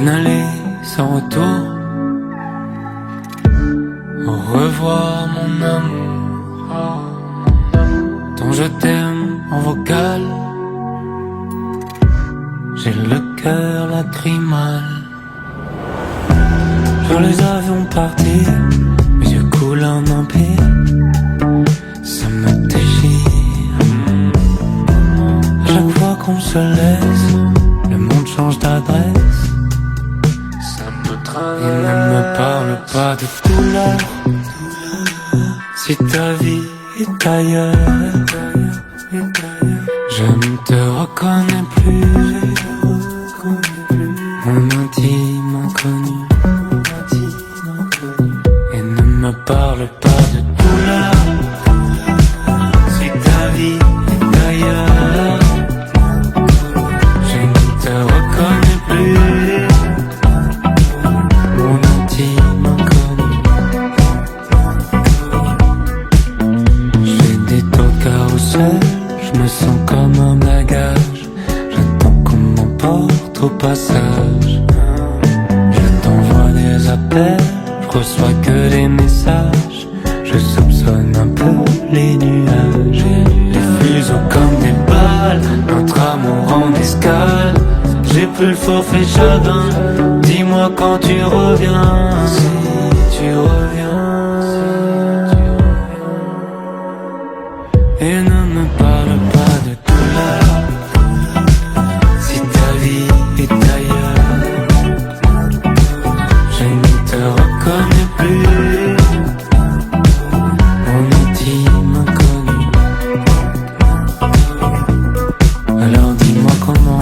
Un aller sans retour. Au revoir mon amour, dont je t'aime en vocal. J'ai le cœur lacrymal. Sur les avions partis, mes yeux coulent en empire. Ça me déchire. À chaque fois qu'on se laisse, le monde change d'adresse. Et ne me parle pas de douleur. Si ta vie est ailleurs, je ne te reconnais plus. Mon intime inconnu. Et ne me parle pas de douleur. Si ta vie est ailleurs, je ne te reconnais plus. Mon intime inconnu. J'ai des taux de carrousel, je me sens comme un bagage. J'attends qu'on m'emporte au passage. Je t'envoie des appels, je reçois que des messages. Je soupçonne un peu les nuages. Les fuseaux comme des balles, notre amour en escale. J'ai plus le forfait chagrin. Dis-moi quand tu reviens. Si tu reviens. Et ne me parle pas de douleur. Si ta vie est ailleurs, je ne te reconnais plus. Mon intime inconnu. Alors dis-moi comment.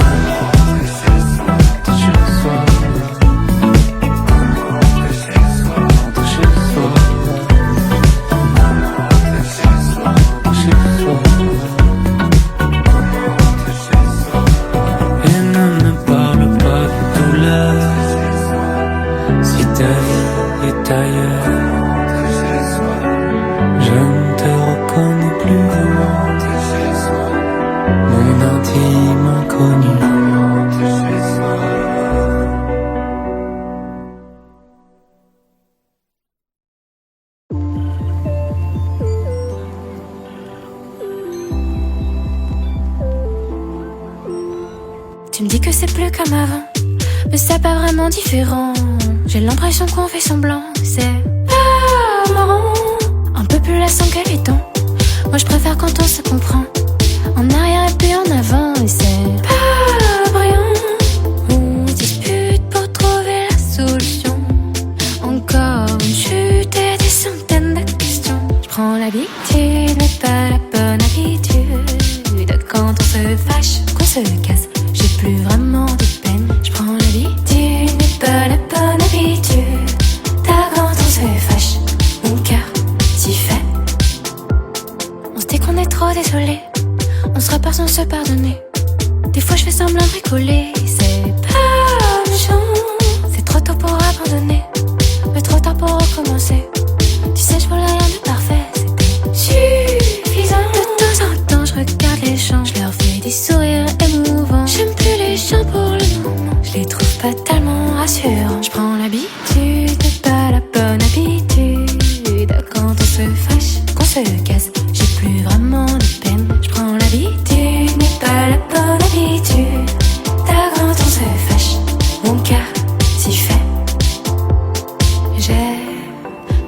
Tu me dis que c'est plus comme avant, mais c'est pas vraiment différent. J'ai l'impression qu'on fait semblant, c'est pas marrant. Un peu plus lassant que les temps. Moi je préfère quand on se comprend. En arrière et puis en avant, et c'est pas brillant. On se dispute pour trouver la solution. Encore une chute et des centaines de questions. Je prends l'habitude, mais pas la bonne habitude. Quand on se fâche, qu'on se casse, j'ai plus vraiment de peine. Je prends l'habitude, mais pas la bonne habitude. T'as quand on se fâche, mon cœur s'y fait. On se dit qu'on est trop désolé, on se repart sans se pardonner. Des fois je fais semblant de rigoler. C'est pas méchant, c'est trop tôt pour abandonner, mais trop tard pour recommencer. Tu sais je voulais rien de parfait, c'était suffisant. De temps en temps je regarde les gens, je leur fais des sourires émouvants. J'aime plus les gens pour le moment, je les trouve pas tellement rassurants. Je prends l'habitude, mais pas la bonne habitude. Quand on se fâche, qu'on se casse, j'ai plus vraiment de peine. Je prends l'habitude, mais pas la bonne habitude. T'as quand on se fâche, mon cœur s'y fait. J'ai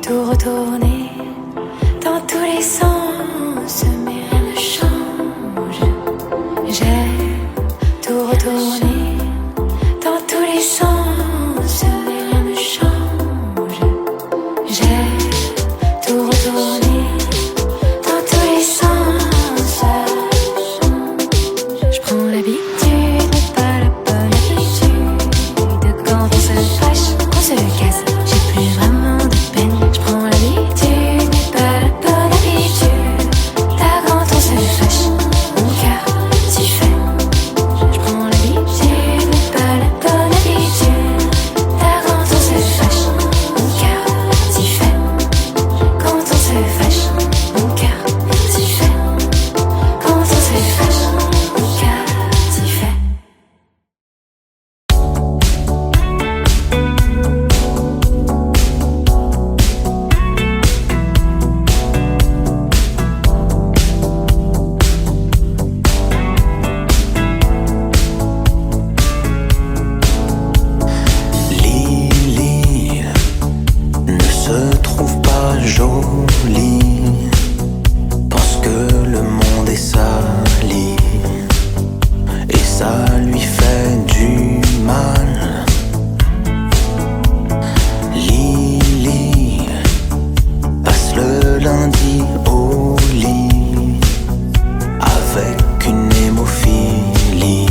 tout retourné dans tous les sens, mais rien ne change. J'ai tout retourné dans tous les sens, mais rien ne change. J'ai tout retourné dans tous les sens. Je prends l'habitude, mais pas la bonne habitude. Quand on se fâche, on se casse, j'ai plus vraiment de peine. Je prends l'habitude, mais pas la bonne habitude. lit, pense que le monde est sali et ça lui fait du mal. Lily passe le lundi au lit avec une hémophilie.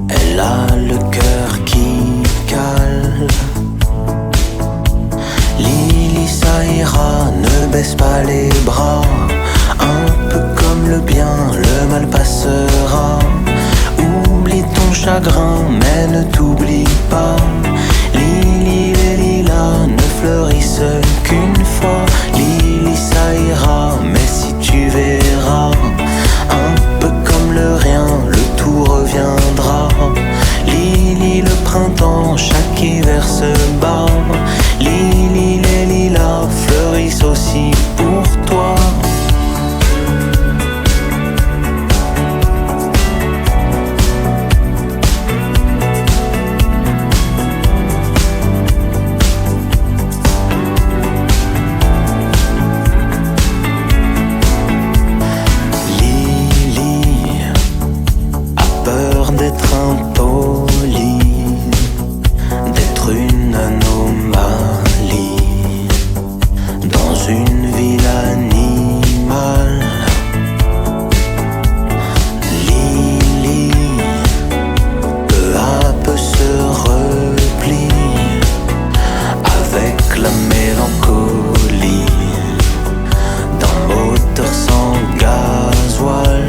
Elle a le cœur qui cale. Lily, ça ira, ne baisse pas les bras. Un peu comme le bien, le mal passera. Oublie ton chagrin, mais ne t'oublie pas. Lily, les lilas ne fleurissent qu'une fois. Lily, ça ira, mais si tu verras, un peu comme le rien, le tout reviendra. Lily, le printemps, chaque hiver se bat. Lily, les lilas fleurissent aussi pour toi. D'être impoli, d'être une anomalie dans une ville animale. Lily, peu à peu se replie avec la mélancolie d'un moteur sans gasoil.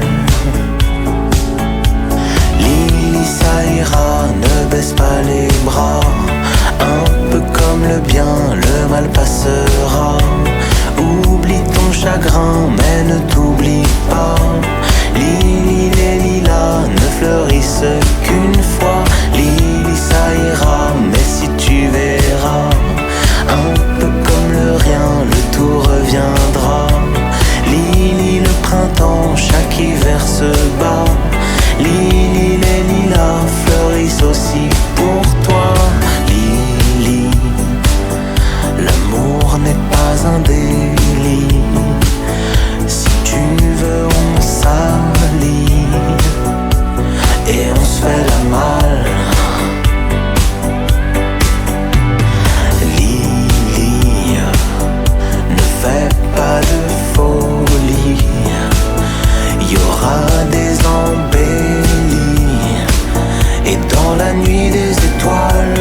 Ça ira, ne baisse pas les bras. Un peu comme le bien, le mal passera. Oublie ton chagrin, mais ne t'oublie pas. Lily, les lilas ne fleurissent qu'une fois. Lily, ça ira, mais si tu verras, un peu comme le rien, le tout reviendra. Lily, le printemps, chaque hiver se bat. Lily, les lilas fleurissent aussi pour toi. Lily, l'amour n'est pas un délit. Si tu veux, on s'allie et on se fait la malle. Lily, ne fais pas de folie. Il y aura des embellis et dans la nuit des étoiles.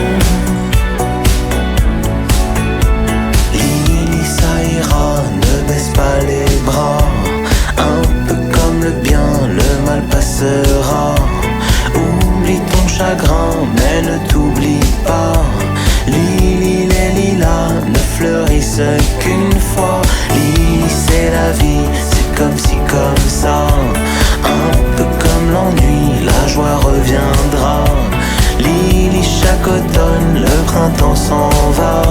Lily, ça ira, ne baisse pas les bras. Un peu comme le bien, le mal passera. Oublie ton chagrin, mais ne t'oublie pas. Lily, les lilas ne fleurissent qu'une fois. Lily, c'est la vie, c'est comme si comme ça. Un peu comme l'ennui, la joie reviendra. Lily, chaque automne, le printemps s'en va.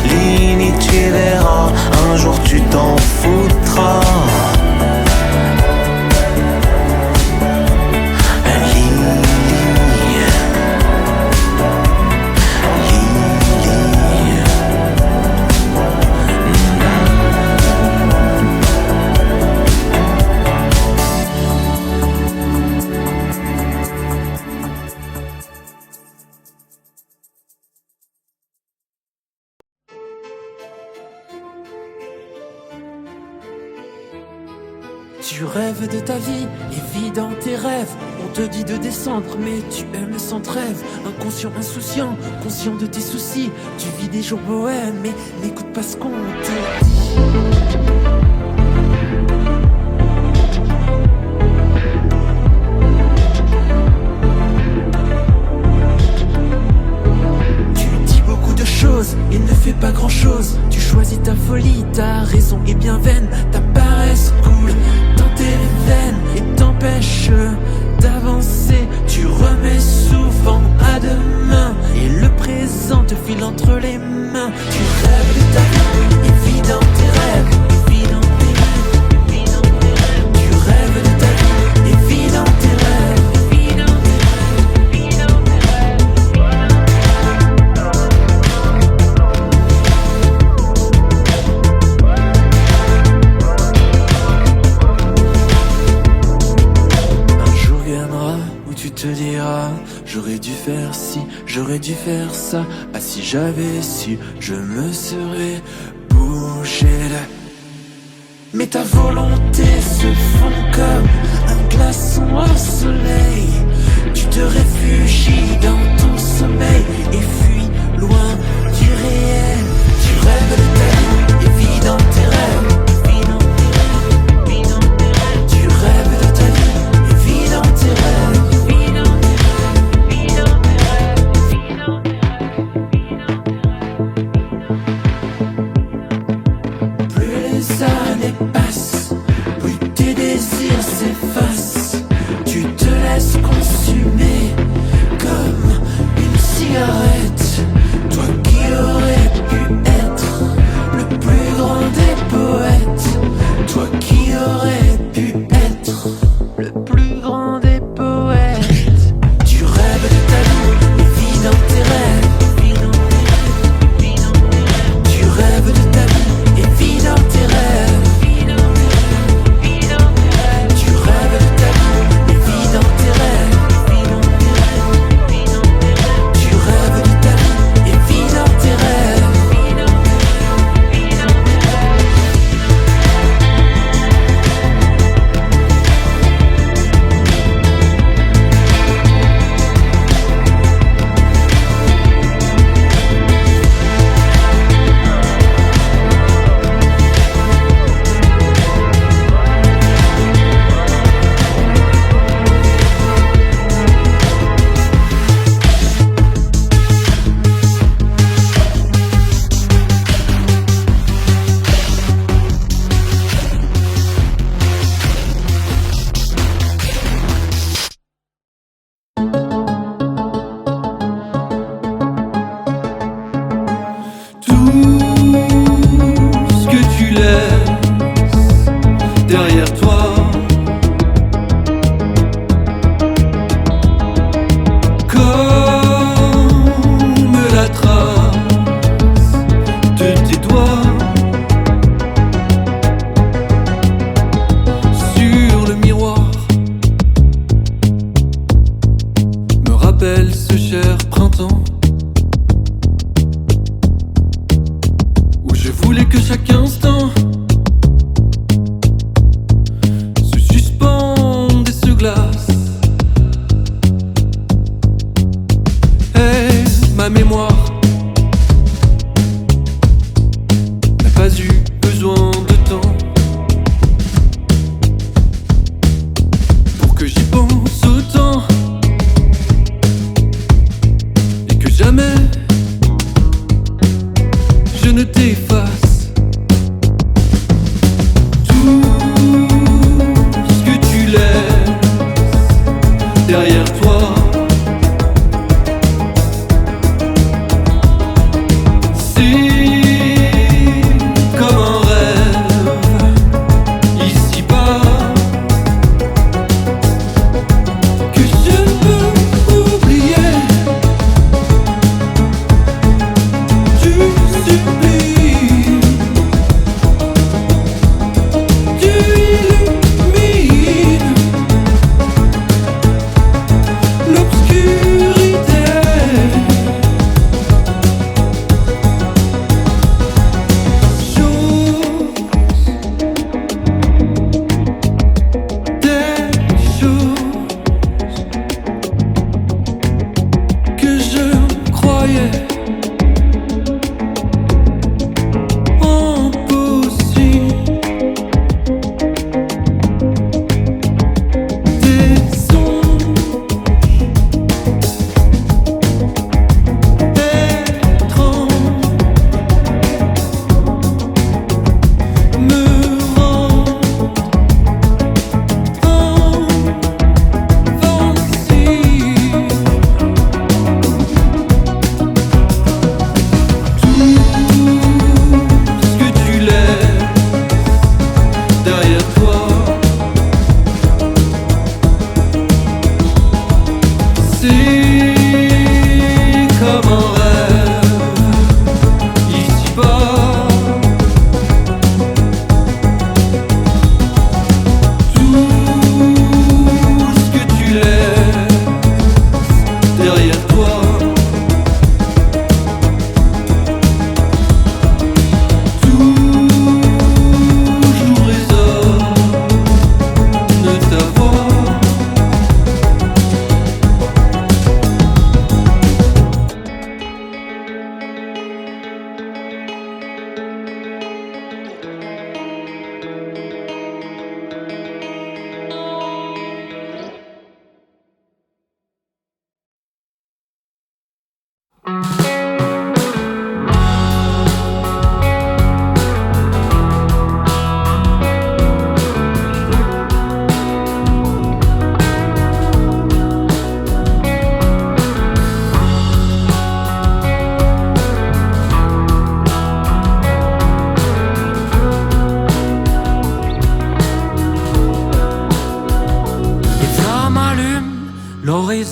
Lily, tu verras, un jour tu t'en foutras. Tu rêves de ta vie et vis dans tes rêves. On te dit de descendre mais tu aimes sans trêve. Inconscient, insouciant, conscient de tes soucis. Tu vis des jours bohèmes mais n'écoute pas ce qu'on te dit. Tu dis beaucoup de choses et ne fais pas grand chose. Tu choisis ta folie, ta raison est bien vaine. Ta paresse coule dans tes veines et t'empêche d'avancer. Tu remets souvent à demain et le présent te file entre les mains. Tu rêves de ta vie et vis dans tes rêves. Vis dans tes rêves, vis dans tes rêves. Tu rêves de ta vie et vis dans tes rêves. Vis dans tes rêves, vis dans tes rêves. faire ci, j'aurais dû faire ça. Ah si j'avais su, je me serais bougé là. Mais ta volonté se fond comme un glaçon au soleil. Tu te réfugies dans ton sommeil et fuis loin du réel. Tu rêves de ta vie et vis dans tes rêves. Tu rêves de ta vie et vis dans tes rêves. Plus les années passent, plus tes désirs s'effacent. Tu te laisses consumer comme une cigarette. Toi qui aurais pu être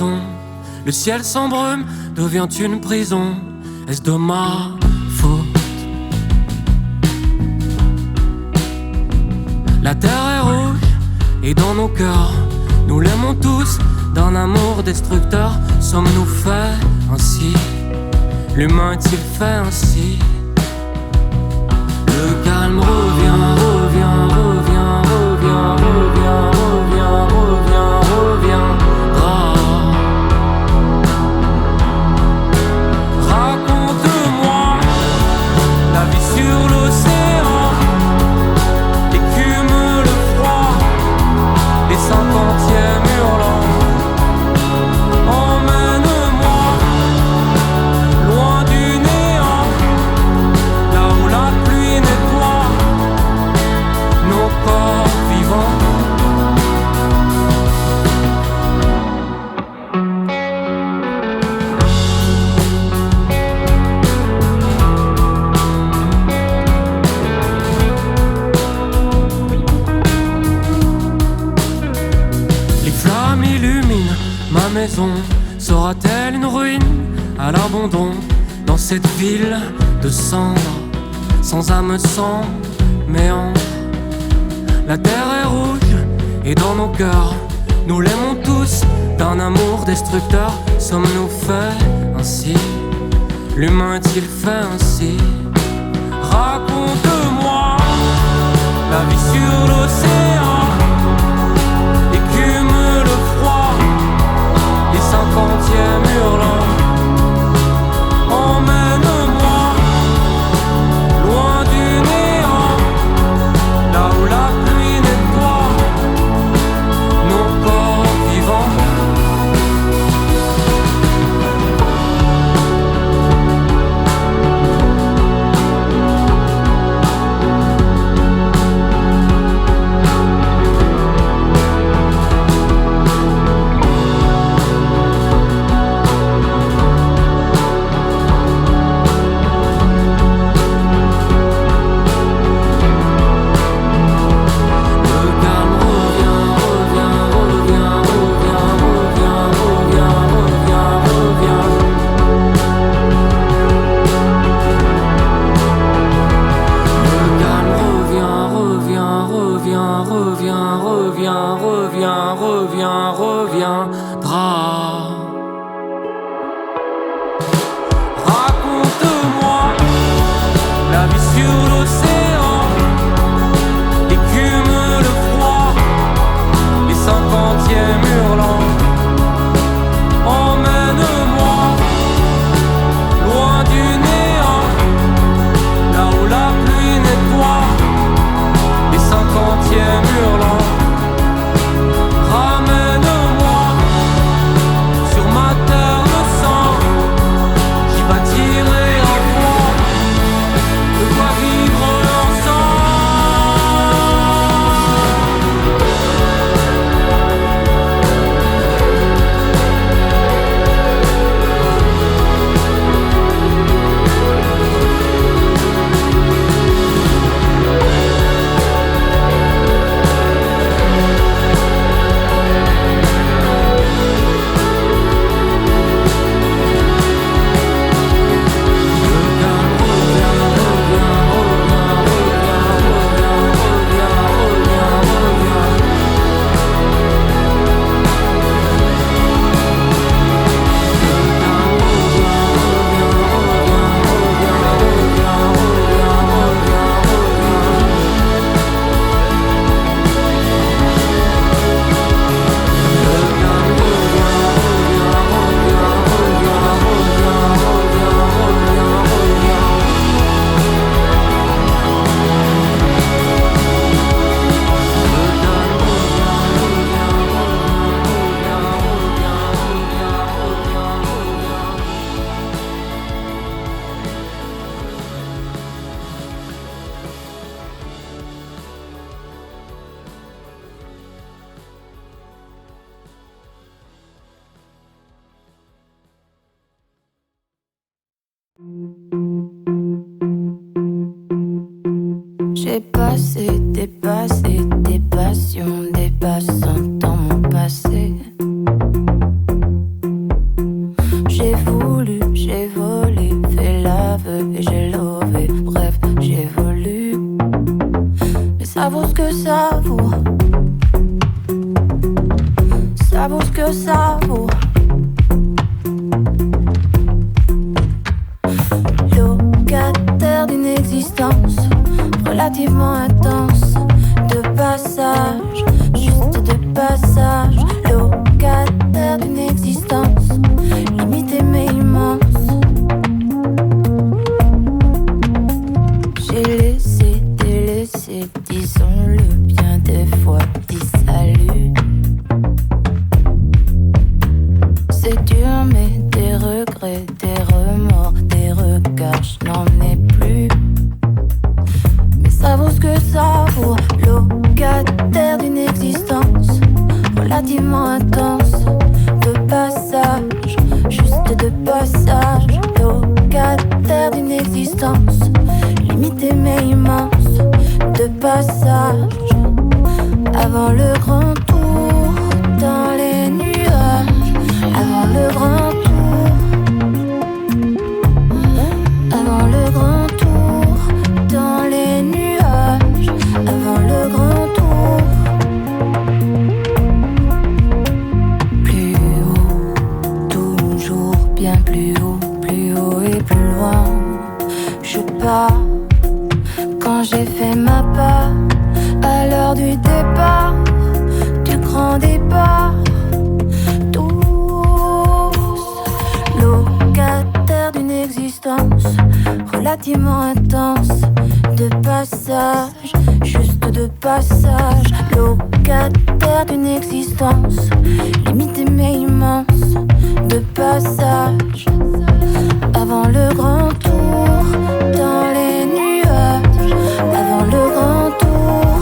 raison. Le ciel s'embrume, devient une prison. Est-ce de ma faute? La terre est rouge et dans nos cœurs, nous l'aimons tous d'un amour destructeur. Sommes-nous faits ainsi? L'humain est-il fait ainsi? Le calme revient, revient, revient, revient, revient, revient, revient, reviendra. Raconte-moi la vie sur l'océan, écume le froid, les 50e hurlants. Emmène-moi loin du néant, là où la pluie nettoie nos corps vivants. Les flammes illuminent ma maison. Sera-t-elle une ruine à l'abandon dans cette ville de cendres, sans âme, sans méandre? La terre est rouge et dans nos cœurs, nous l'aimons tous d'un amour destructeur. Sommes-nous faits ainsi? L'humain est-il fait ainsi? Raconte-moi la vie sur l'océan, écume le froid, les 50e hurlants. Emmène-moi loin du néant, là où la pluie nettoie nos corps vivants. Reviendra. Raconte-moi la vie sur l'océan, écume le froid, les 50e hurlants. Emmène-moi loin du néant, là où la pluie nettoie les 50e hurlants. Ramène-moi sur ma terre de sang, j'y bâtirai un toit, de quoi vivre J'ai passé des passions, des passants dans mon passé. Ça vaut ce que ça vaut. Ça vaut ce que ça vaut. Locataire d'une existence relativement intense, de passage, juste de passage. Locataire d'une existence limitée mais immense. J'ai laissé, délaissé, disons-le bien des fois, dit salut. C'est dur mais des regrets, des remords, des regards, je n'en ai plus. Mais ça vaut ce que ça vaut. Locataire d'une existence relativement intense, de passage, juste de passage. Locataire d'une existence limitée mais immense, de passage. Avant le grand tour dans les nuages, avant le grand tour, avant le grand tour dans les nuages, avant le grand tour. Plus haut, toujours bien plus haut et plus loin. Je pars quand j'ai fait ma part, à l'heure du départ, du grand départ. Locataire d'une existence relativement intense, de passage, juste de passage. Locataire d'une existence limitée mais immense, de passage. Avant le grand tour dans les nuages, avant le grand tour,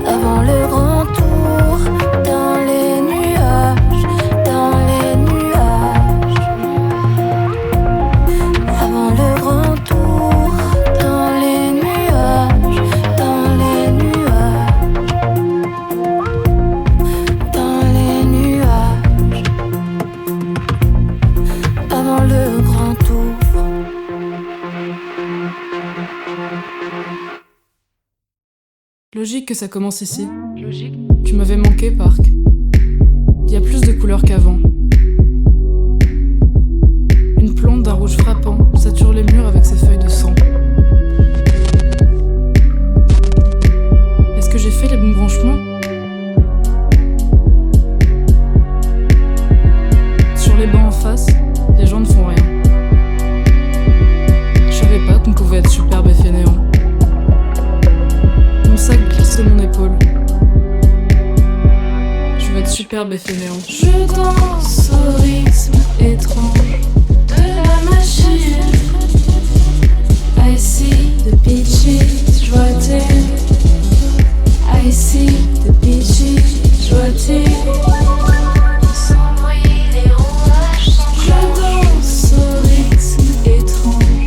avant le grand tour dans les nuages, dans les nuages. Avant le grand tour dans les nuages, dans les nuages, dans les nuages. Avant le grand tour. Logique que ça commence ici. Logique. Tu m'avais manqué, Parc. Il y a plus de couleurs qu'avant. Une plante d'un rouge frappant sature les murs avec ses feuilles de sang. Est-ce que j'ai fait les bons branchements? Sur les bancs en face, les gens ne font rien. Je savais pas qu'on pouvait être superbe et fainéant. Mon sac glisse de mon épaule. Je veux être superbe et fainéant. Je danse au rythme étrange de la machine. I see the beaches rotate. I see the beaches rotate. Sans bruit, les rouages sont clos. Je danse au rythme étrange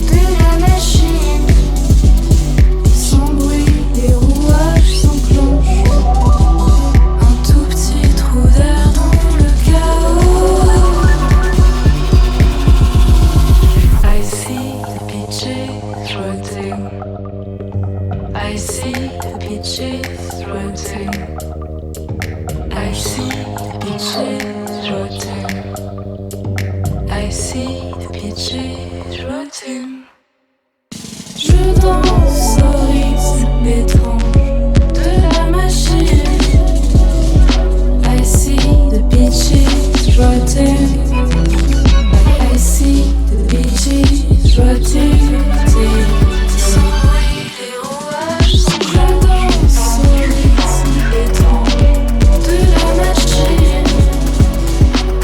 de la machine. Sans bruit, les rouages s'enclenchent. Un tout petit trou d'air dans le chaos. I see the beaches rotating. I see the beaches rotating. I see the beaches rotating. I see the beaches rotating. Je danse au rythme étrange de la machine. I see the beaches rotating. I see the beaches rotating. Sans bruit, les rouages sont clos. Je danse au rythme étrange de la machine.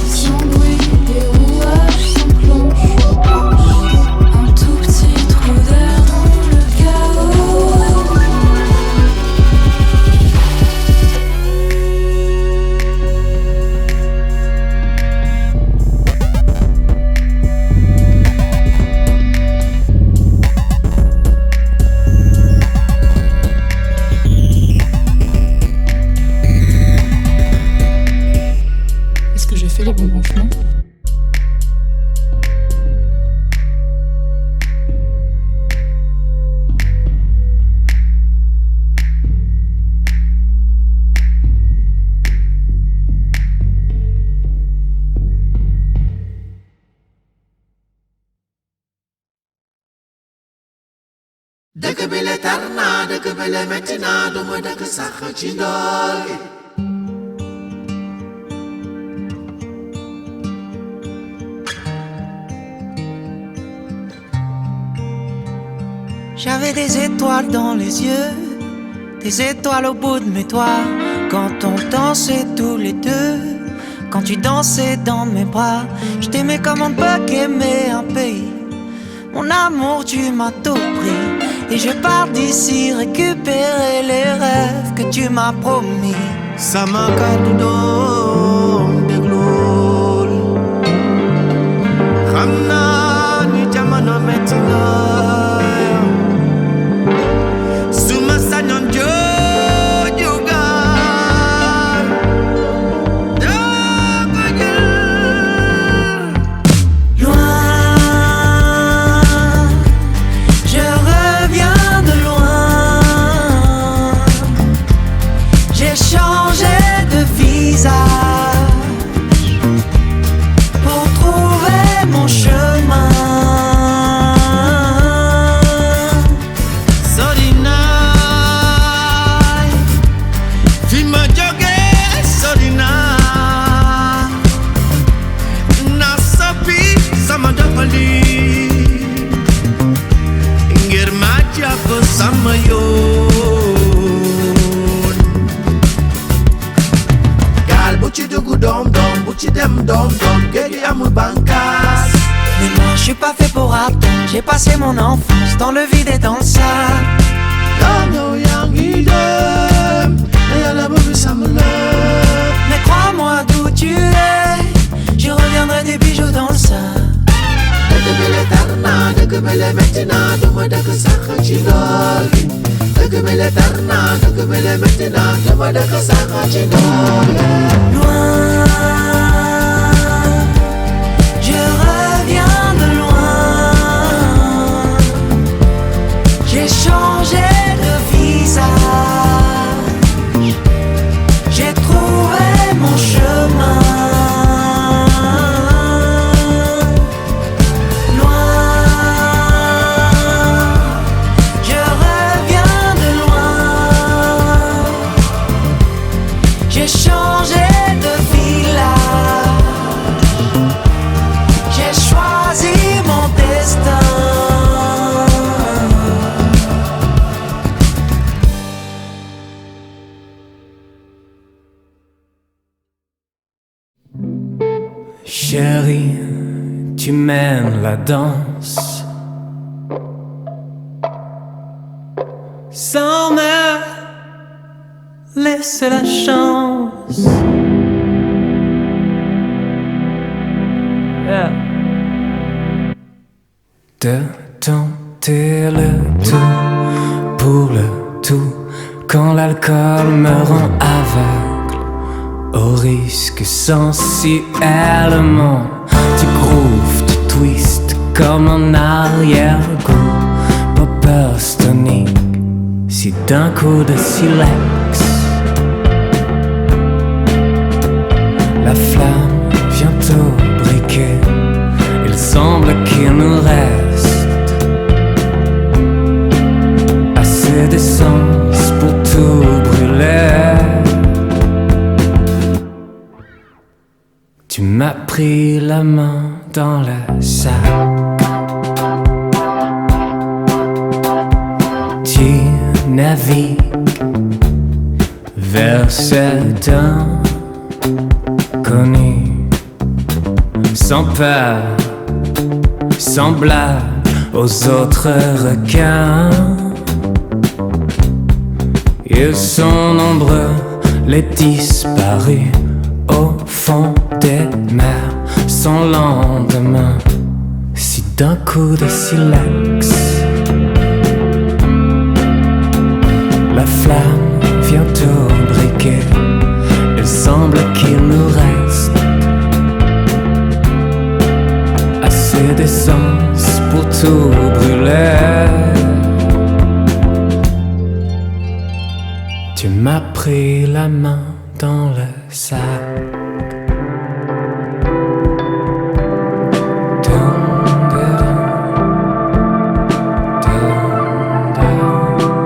Sans bruit, les rouages s'enclenchent. tarna dëkk bi le metti na du ma dëkk sax ci ndool gi. J'avais des étoiles dans les yeux, des étoiles au bout de mes doigts. Quand on dansait tous les deux, quand tu dansais dans mes bras, je t'aimais comme on ne peut qu'aimer un pays. Mon amour, tu m'as tout pris, et je pars d'ici récupérer les rêves que tu m'as promis. Sama kàddu doom déglool, xam naa ni jamono metti na. Pour trouver mon chemin. Sorinay, fi ma jóge Sorinay, na soppi sama doxalin ngir ma jàpp sama yoon. Gaal bu ci dugg doom doom, bu ci dem doom doom, géej gi amul bànqaas. Mais moi je suis pas fait pour attendre, j'ai passé mon enfance dans le vide et dans le sale. Doom yow yaa ngi dem, te Yàlla bëgg sàmm la. Mais crois-moi d'où tu es, je reviendrai des bijoux dans le sale. Dëkk bi le tar na, dëkk bi le metti na, du ma dëkk sax ci ndool gi. Dëkk bi le tar na, dëkk bi le metti na, du ma dëkk sax ci ndool gi. Loin, je reviens de loin. J'ai changé de visage, j'ai trouvé mon chemin. J'ai changé de village, j'ai choisi mon destin. Chérie, tu mènes la danse sans me laisser la chance. Yeah. De tenter le tout pour le tout quand l'alcool me rend aveugle au risque sensuellement. Tu grooves, tu twists comme un arrière-goût Popper's tonic. Si d'un coup de silex la flamme vient au briquet, il semble qu'il nous reste assez d'essence pour tout brûler. Tu m'as pris la main dans le sac, tu navigues vers cet inconnu, sans peur, semblable aux autres requins. Ils sont nombreux, les disparus au fond des mers, sans lendemain. Si d'un coup de silex la flamme vient au briquet, il semble qu'il nous reste assez d'essence pour tout brûler. Tu m'as pris la main dans le sac. Dun, dun, dun, dun.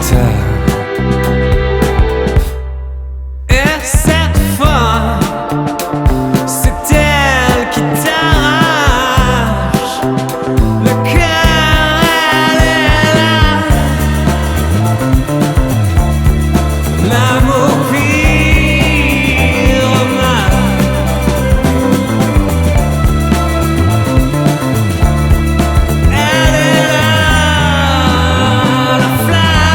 terre. Et cette fois, c'est elle qui t'arrache le cœur, elle est là. L'amour pire mal. Elle est là, la flamme.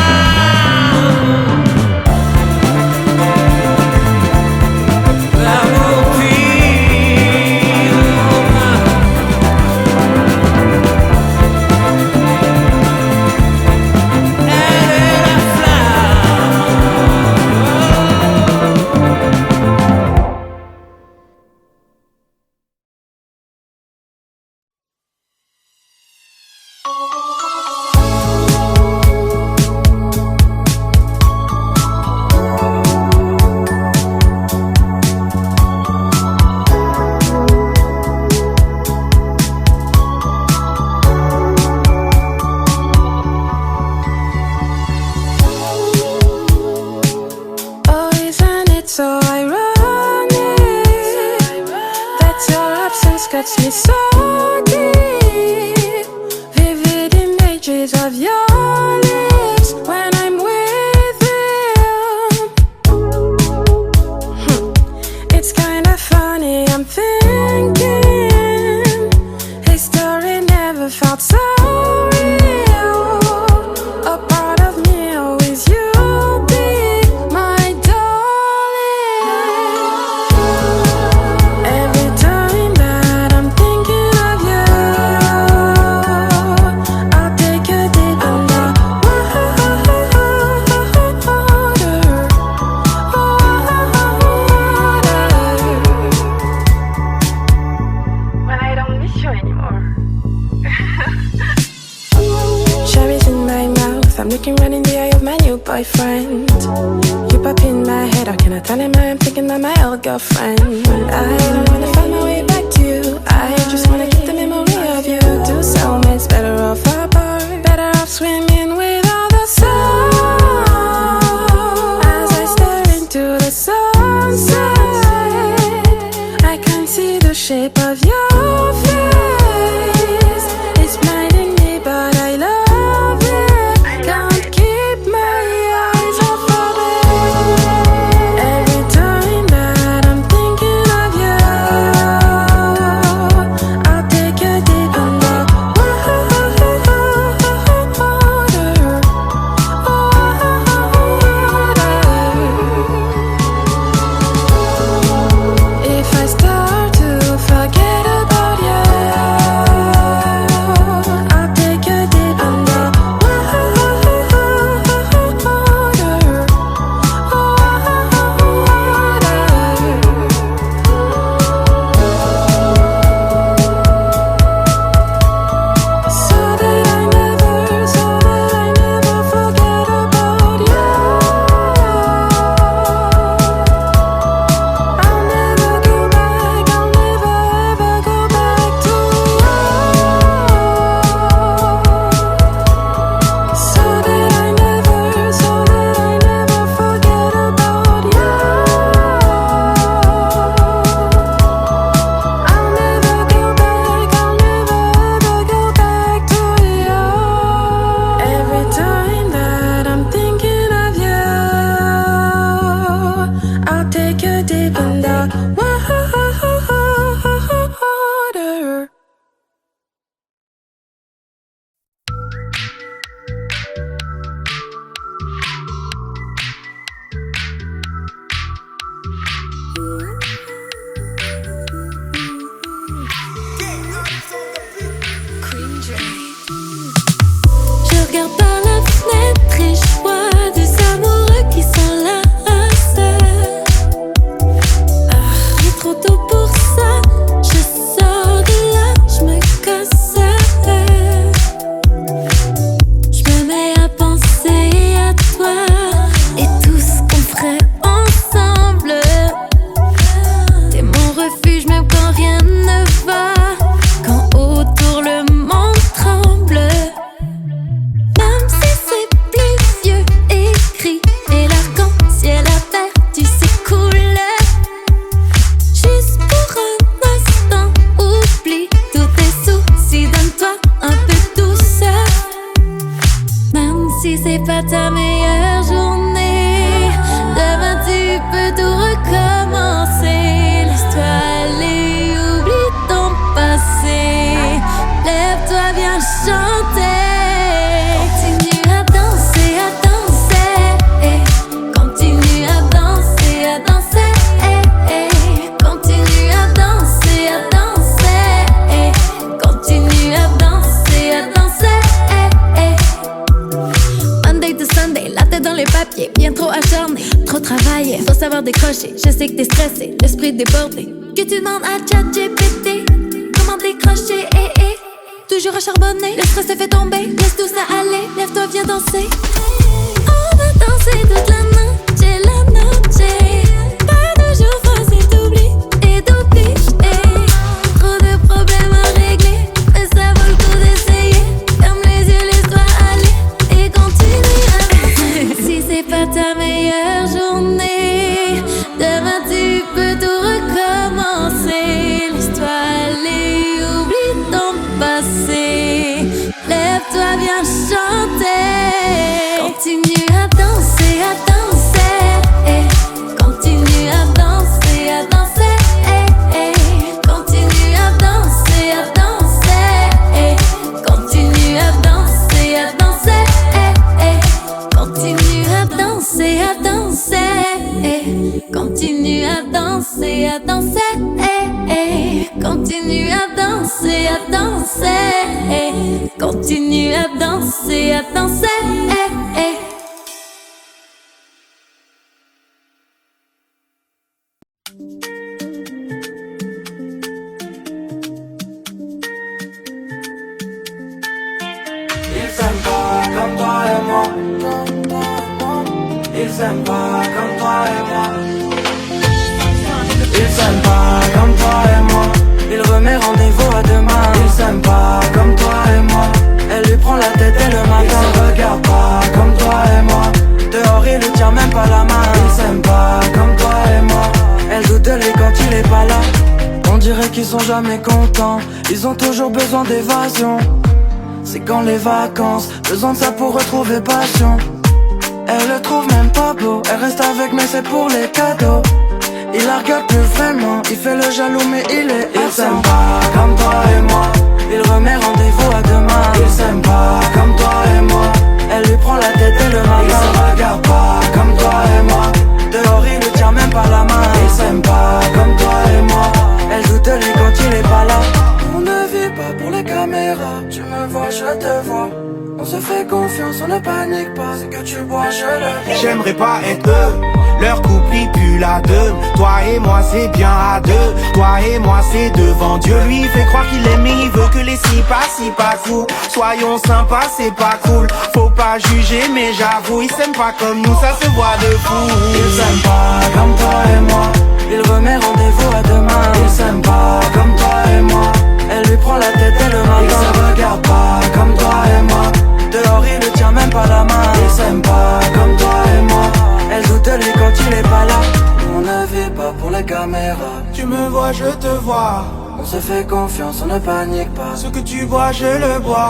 L'amour pire mal. Elle est la Oh, isn't it so ironic that your absence cuts me so deep? Vivid images of your lips when I'm with you. It's kinda funny, I'm thinking history never felt so real. A part of me always you'll be, my darling. Every time that I'm thinking of you, I'll take a dip underwater. When I don't miss you anymore. Cherries in my mouth, I'm looking right in the eye of my new boyfriend. You pop in my head, how can I tell him I'm thinking about my old girlfriend? I don't wanna find my way back to you, I just wanna keep the memory of you. Two soulmates, better off apart, better off swimming with all the sun. As I stare into the sunset, I can see the shape of your face. It's blinding me, but I love it. Can't keep my eyes off of it. Every time that I'm thinking of you, I'll take a dip underwater. If I start to forget about you, I'll take a dip underwater. So that I never forget about you. I'll never go back, I'll never ever go back to you. So that I never forget about you. I'll never go back, I'll never ever go back to you. Every time that I'm thinking of you, I'll take a dip in the water. Je regarde par la fenêtre et je vois des amoureux qui s'enlacent. Il est trop tôt pour ça, je sors de là, je me casse. Je me mets à penser à toi et tout ce qu'on ferait ensemble. penses avoir décroché. Je sais que t'es stressé, l'esprit débordé. Que tu demandes à ChatGPT comment décrocher, toujours à charbonner, le stress te fait tomber. Laisse tout ça aller, lève-toi, viens danser. On va danser toute la nuit. Pas toujours facile d'oublier et d'oublier. Trop de problèmes à régler, mais ça vaut le coup d'essayer. Ferme les yeux, laisse-toi aller et continue à danser. Si c'est pas ta meilleure journée, demain tu peux tout recommencer. Laisse-toi aller, oublie ton passé. Lève-toi, viens chanter. Continue à danser, à danser. Continue à danser, à danser. Continue à danser, à danser. Continue à danser, à danser. Continue à danser, à danser. Continue à danser, à danser. Continue à danser, à danser. Continue à danser, à danser. Ils s'aiment pas comme toi et moi. Ils s'aiment pas comme toi et moi. Ils s'aiment pas comme toi et moi. Il remet rendez-vous à demain. Ils s'aiment pas comme toi et moi. Elle lui prend la tête et le matin. Ils se regardent pas comme toi et moi. Dehors il lui tient même pas la main. Ils s'aiment pas comme toi et moi. Elle doute de lui quand il est pas là. On dirait qu'ils sont jamais contents. Ils ont toujours besoin d'évasion. C'est quand les vacances, besoin de ça pour retrouver passion. Elle le trouve même pas beau. Elle reste avec mais c'est pour les cadeaux. Il la regarde plus vraiment. Il fait le jaloux mais il est absent. Il s'aime pas comme toi et moi. Il remet rendez-vous à demain. Il s'aime pas comme toi et moi. Elle lui prend la tête et le matin. Il se regarde pas comme toi et moi. Dehors il lui tient même pas la main. Il s'aime pas comme toi et moi. Elle doute de lui quand il est pas là. On ne vit pas pour les caméras. Tu me vois, je te vois. On se fait confiance, on ne panique pas. C'est que tu bois, je le vois. J'aimerais pas être eux. Leur couple il pue la deux. Toi et moi c'est bien à deux. Toi et moi c'est devant Dieu. Lui il fait croire qu'il aime mais il veut que les si pas cool. Soyons sympas c'est pas cool. Faut pas juger mais j'avoue ils s'aiment pas comme nous, ça se voit de fou. Ils s'aiment pas comme toi et moi. Il remet rendez-vous à demain. Ils s'aiment pas comme toi et moi. Elle lui prend la tête et le matin. Ils se regardent pas comme toi et moi. Dehors il lui tient même pas la main. Ils s'aiment pas comme toi et moi. Elle doute de lui quand il est pas là. On ne vit pas pour les caméras. Tu me vois, je te vois. On se fait confiance, on ne panique pas. Ce que tu bois, je le bois.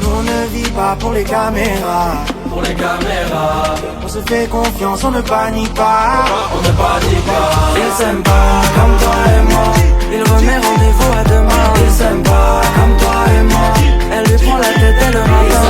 Nous on ne vit pas pour les caméras. Pour les caméras. On se fait confiance, on ne panique pas. On ne panique pas. Ils s'aiment pas comme toi et moi. Il remet rendez-vous à demain. Ils s'aiment pas comme toi et moi. Elle lui prend la tête et le matin.